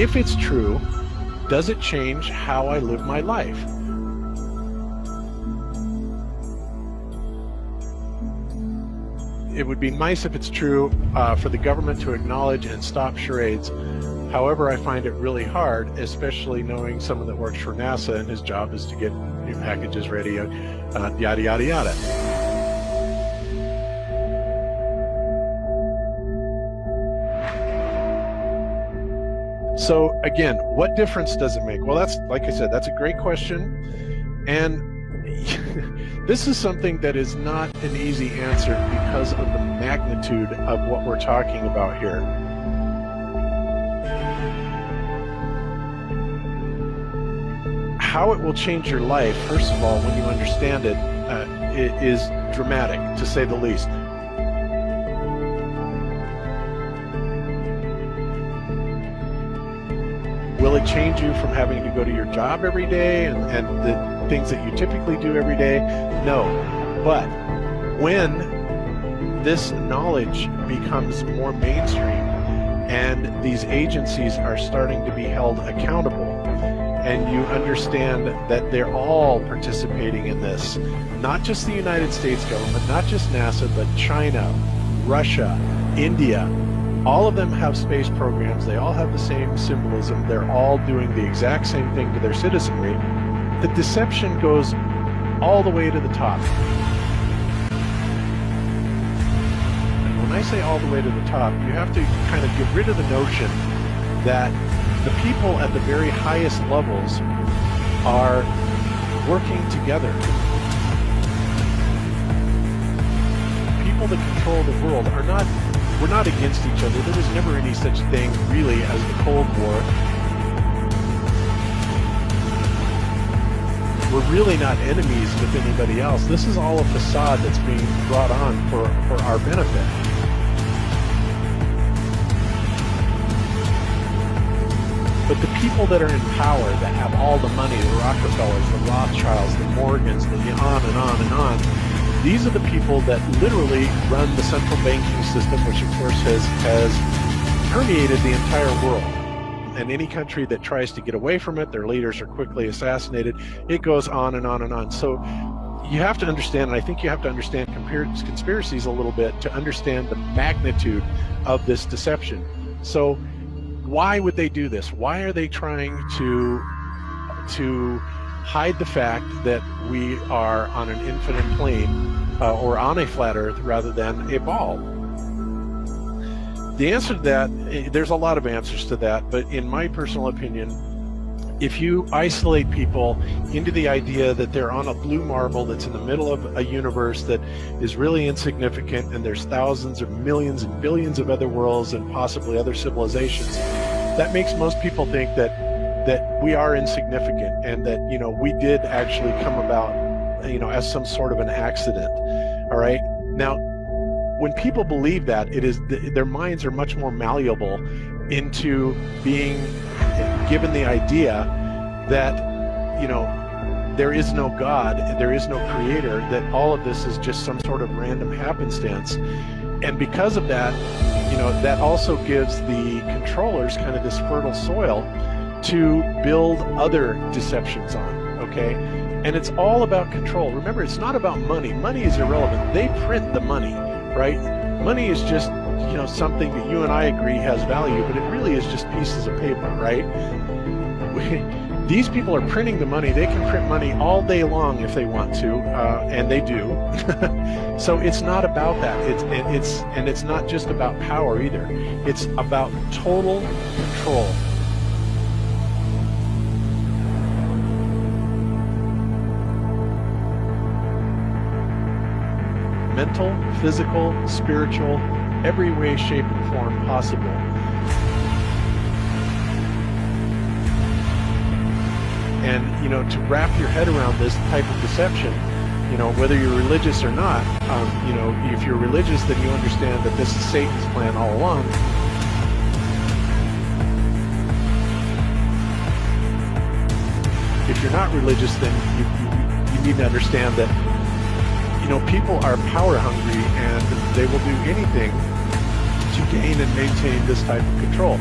if it's true, does it change how I live my life? It would be nice if it's true for the government to acknowledge and stop charades. However, I find it really hard, especially knowing someone that works for NASA and his job is to get new packages ready, yada, yada, yada. So again, what difference does it make? Well, that's, like I said, that's a great question. And this is something that is not an easy answer because of the magnitude of what we're talking about here. How it will change your life, first of all, when you understand it, it is dramatic, to say the least. Will it change you from having to go to your job every day and the things that you typically do every day? No. But when this knowledge becomes more mainstream and these agencies are starting to be held accountable, and you understand that they're all participating in this, not just the United States government, not just NASA, but China, Russia, India, all of them have space programs. They all have the same symbolism. They're all doing the exact same thing to their citizenry. The deception goes all the way to the top. And when I say all the way to the top, you have to kind of get rid of the notion that the people at the very highest levels are working together. People that control the world are not, we're not against each other. There was never any such thing really as the Cold War. We're really not enemies with anybody else. This is all a facade that's being brought on for our benefit. But the people that are in power, that have all the money, the Rockefellers, the Rothschilds, the Morgans, the on and on and on, these are the people that literally run the central banking system, which of course has permeated the entire world. And any country that tries to get away from it, their leaders are quickly assassinated. It goes on and on and on. So you have to understand, and I think you have to understand conspiracies a little bit to understand the magnitude of this deception. So why would they do this? Why are they trying to hide the fact that we are on an infinite plane or on a flat earth rather than a ball? The answer to that, there's a lot of answers to that, but in my personal opinion, if you isolate people into the idea that they're on a blue marble that's in the middle of a universe that is really insignificant, and there's thousands or millions and billions of other worlds and possibly other civilizations, that makes most people think that we are insignificant and that, you know, we did actually come about, you know, as some sort of an accident. All right. Now, when people believe that, it is their minds are much more malleable into being given the idea that, you know, there is no God, there is no creator, that all of this is just some sort of random happenstance. And because of that, you know, that also gives the controllers kind of this fertile soil to build other deceptions on, okay? And it's all about control. Remember, it's not about money. Money is irrelevant. They print the money, right? Money is just, you know, something that you and I agree has value, but it really is just pieces of paper, right? These people are printing the money. They can print money all day long if they want to, and they do. So it's not about that. It's not just about power either. It's about total control. Mental, physical, spiritual, every way, shape, and form possible. And, you know, to wrap your head around this type of deception, you know, whether you're religious or not, you know, if you're religious, then you understand that this is Satan's plan all along. If you're not religious, then you need to understand that, you know, people are power hungry and they will do anything to gain and maintain this type of control.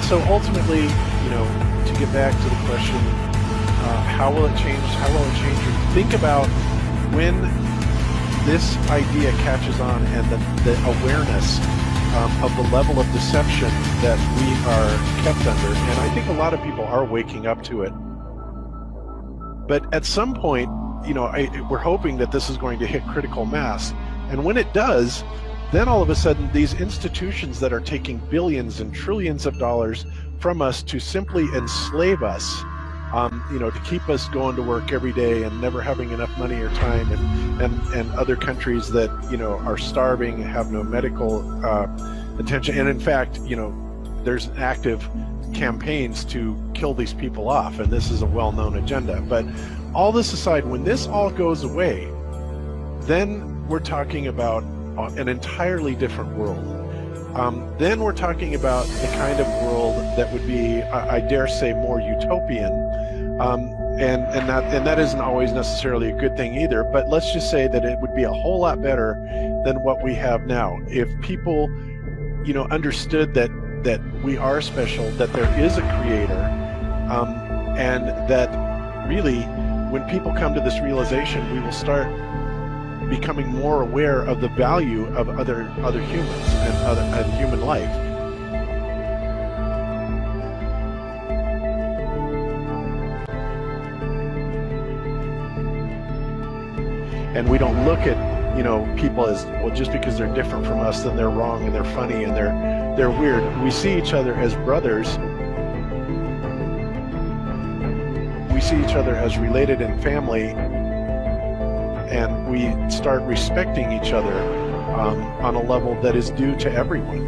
so ultimately, to get back to the question, how will it change? How will it change? Think about when this idea catches on and the awareness of the level of deception that we are kept under. And I think a lot of people are waking up to it. But at some point, we're hoping that this is going to hit critical mass. And when it does, then all of a sudden these institutions that are taking billions and trillions of dollars from us to simply enslave us, to keep us going to work every day and never having enough money or time, and other countries that, are starving, have no medical attention. And in fact, there's active campaigns to kill these people off, and this is a well-known agenda. But all this aside, when this all goes away, then we're talking about an entirely different world. Then we're talking about the kind of world that would be, I dare say, more utopian, and that isn't always necessarily a good thing either. But let's just say that it would be a whole lot better than what we have now if people, understood that we are special, that there is a creator, and that really, when people come to this realization, we will start becoming more aware of the value of other humans and human life. And we don't look at people as, well, just because they're different from us, then they're wrong and they're funny and they're weird. We see each other as brothers. We see each other as related in family, and we start respecting each other on a level that is due to everyone.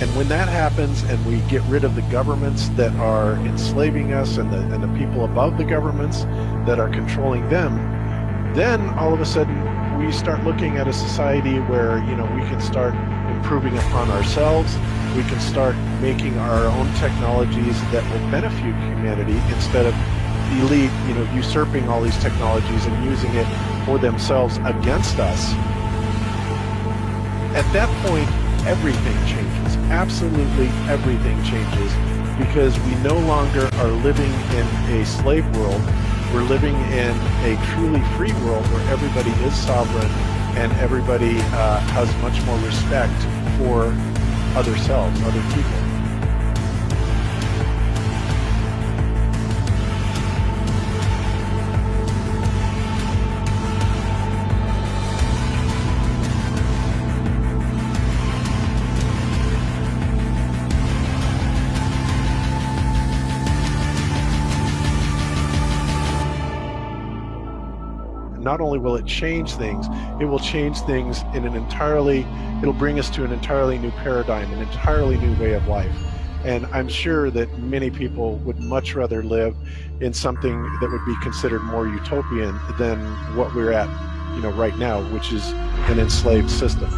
And when that happens, and we get rid of the governments that are enslaving us, and the people above the governments that are controlling them, then all of a sudden we start looking at a society where we can start improving upon ourselves. We can start making our own technologies that will benefit humanity, instead of elite, usurping all these technologies and using it for themselves against us. At that point, everything changes. Absolutely everything changes, because we no longer are living in a slave world. We're living in a truly free world where everybody is sovereign and everybody has much more respect for other selves, other people. Not only will it change things, it will change things in it'll bring us to an entirely new paradigm, an entirely new way of life. And I'm sure that many people would much rather live in something that would be considered more utopian than what we're at, right now, which is an enslaved system.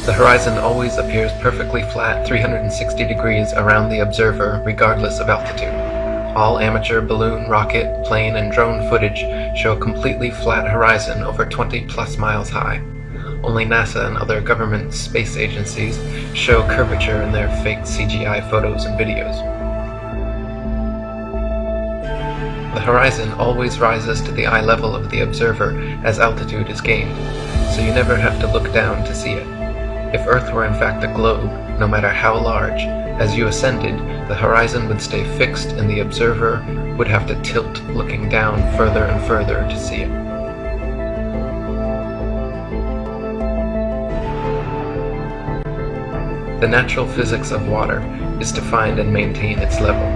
The horizon always appears perfectly flat 360 degrees around the observer, regardless of altitude. All amateur balloon, rocket, plane, and drone footage show a completely flat horizon over 20 plus miles high. Only NASA and other government space agencies show curvature in their fake CGI photos and videos. The horizon always rises to the eye level of the observer as altitude is gained, so you never have to look down to see it. If Earth were in fact a globe, no matter how large, as you ascended, the horizon would stay fixed and the observer would have to tilt looking down further and further to see it. The natural physics of water is to find and maintain its level.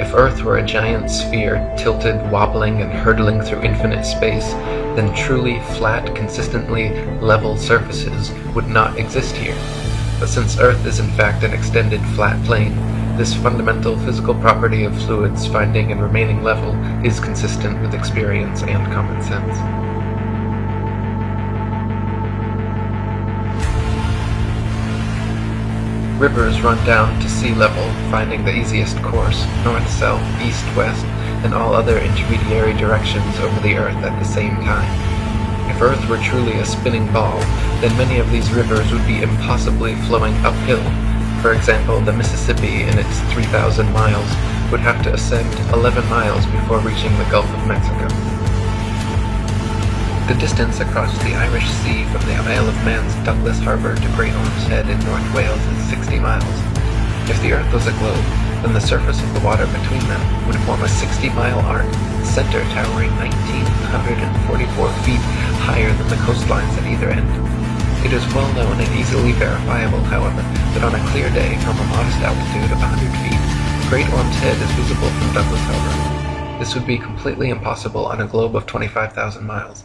If Earth were a giant sphere, tilted, wobbling, and hurtling through infinite space, then truly flat, consistently level surfaces would not exist here. But since Earth is in fact an extended flat plane, this fundamental physical property of fluids finding and remaining level is consistent with experience and common sense. Rivers run down to sea level, finding the easiest course, north-south, east-west, and all other intermediary directions over the Earth at the same time. If Earth were truly a spinning ball, then many of these rivers would be impossibly flowing uphill. For example, the Mississippi, in its 3,000 miles, would have to ascend 11 miles before reaching the Gulf of Mexico. The distance across the Irish Sea from the Isle of Man's Douglas Harbour to Great Orme's Head in North Wales is 60 miles. If the Earth was a globe, then the surface of the water between them would form a 60-mile arc, the center towering 1,944 feet higher than the coastlines at either end. It is well known and easily verifiable, however, that on a clear day from a modest altitude of 100 feet, Great Orme's Head is visible from Douglas Harbour. This would be completely impossible on a globe of 25,000 miles.